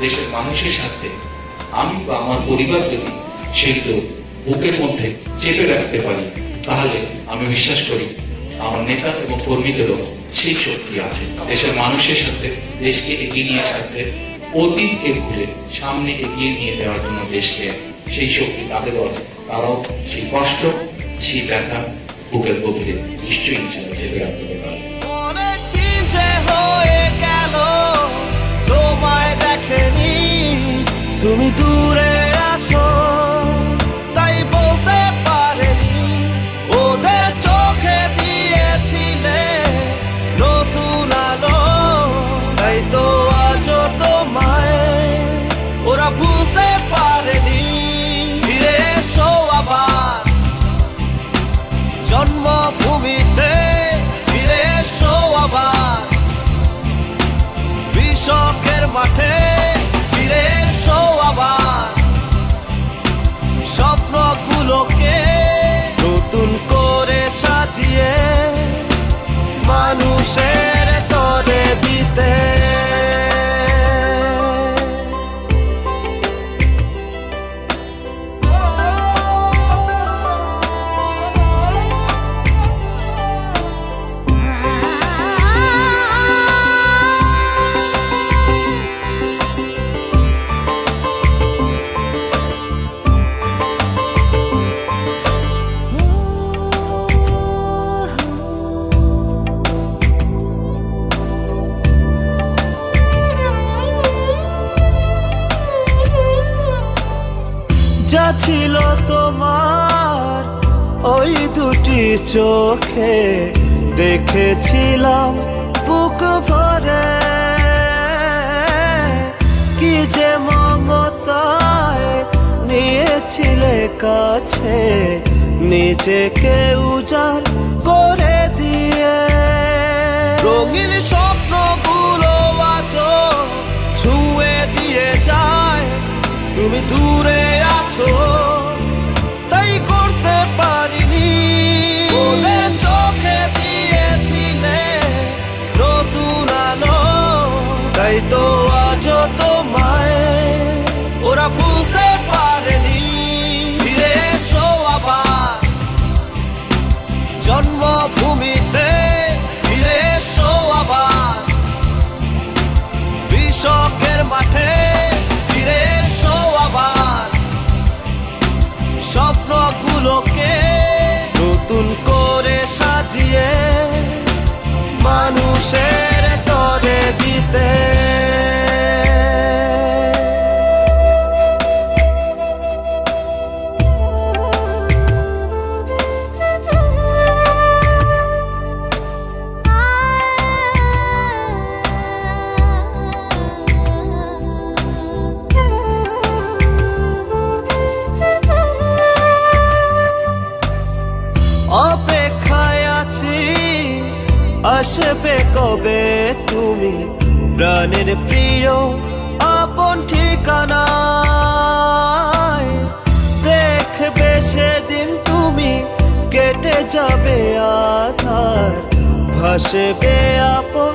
দেশের মানুষের সাথে আমি বা আমার পরিবার যদি সেগুলো বুকের মধ্যে চেপে রাখতে পারি, তাহলে আমি বিশ্বাস করি আমার নেতা এবং কর্মীদেরও সেই শক্তি আছে। দেশের মানুষের সাথে দেশকে এগিয়ে নিয়ে সাথে অতীতকে ভুলে সামনে এগিয়ে নিয়ে যাওয়ার জন্য দেশকে সেই শক্তি তাদেরও আছে। তারাও সেই কষ্ট, সেই ব্যথা বুকের গভীরে নিশ্চয়ই ইনশাআল্লাহ চেপে রাখতে পারবে। তোমায় দেখেনি, তুমি দূরে আছো, তাই বলতে পারেনি। ওদের চোখে দিয়েছিলে নতুন আলো, তাই তো আজও তোমায় ওরা ভুলতে পারেনি। ফিরে এসো আবার জন্মভূমিতে, ফিরে এসো আবার কৃষকের মাঠে, ফিরে এসো আবার স্বপ্নগুলোকে নতুন করে সাজিয়ে মানুষের তরে দিতে। যা ছিল তোমার ওই দুটি চোখে, দেখেছিলাম বুক ভরে, কি যে মমতায় নিয়েছিলে কাছে, নিজেকে উজাড় করে দিয়ে। রঙিন স্বপ্নগুলো আজও ছুঁয়ে দিয়ে যায়, তুমি দূরে আছো তাই করতে পারিনি। ওদের চোখে দিয়েছিলে নতুন আলো, তাই তো আজও তোমায় ওরা ভুলতে পারেনি। ফিরে এসো আবার জন্মভূমিতে, ফিরে এসো আবার কৃষকের মাঠে, ফিরে এসো আবার স্বপ্নগুলোকে নতুন করে সাজিয়ে মানুষের তরে দিতে। অপেক্ষায় আছি আসবে কবে তুমি প্রাণের প্রিয় আপন ঠিকানায়। দেখবে সেদিন তুমি কেটে যাবে আধার, ভাসবে আপন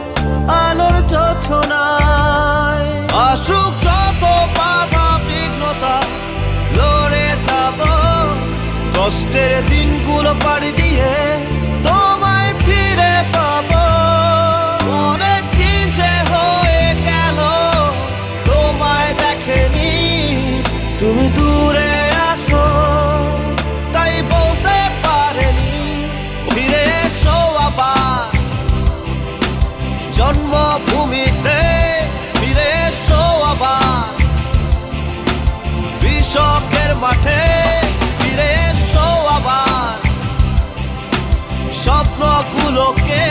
আলোর যোছনায়। আসুক যত বাধা বিঘ্নতা লড়ে যাব, কষ্টের দিনগুলো পাড়ি দিয়ে তোমায় ফিরে পাবো। অনেক দিন যে হয়ে গেল তোমায় দেখেনি, তুমি দূরে আছো তাই বলতে পারেনি। ফিরে এসো আবার জন্মভূমিতে, ফিরে এসো আবার কৃষকের মাঠে, ফিরে এসো আবার স্বপ্নগুলোকে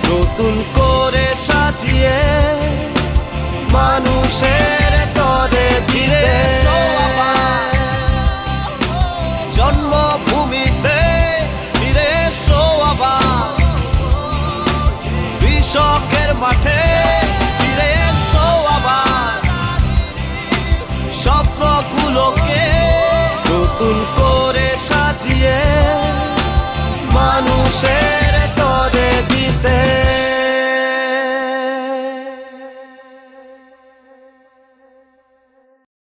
নতুন করে সাজিয়ে মানুষের তরে ফিরে এসো আবার জন্মভূমিতে, ফিরে এসো আবার কৃষকের মাঠে, ফিরে এসো আবার স্বপ্নগুলোকে নতুন করে সাজিয়ে মানুষের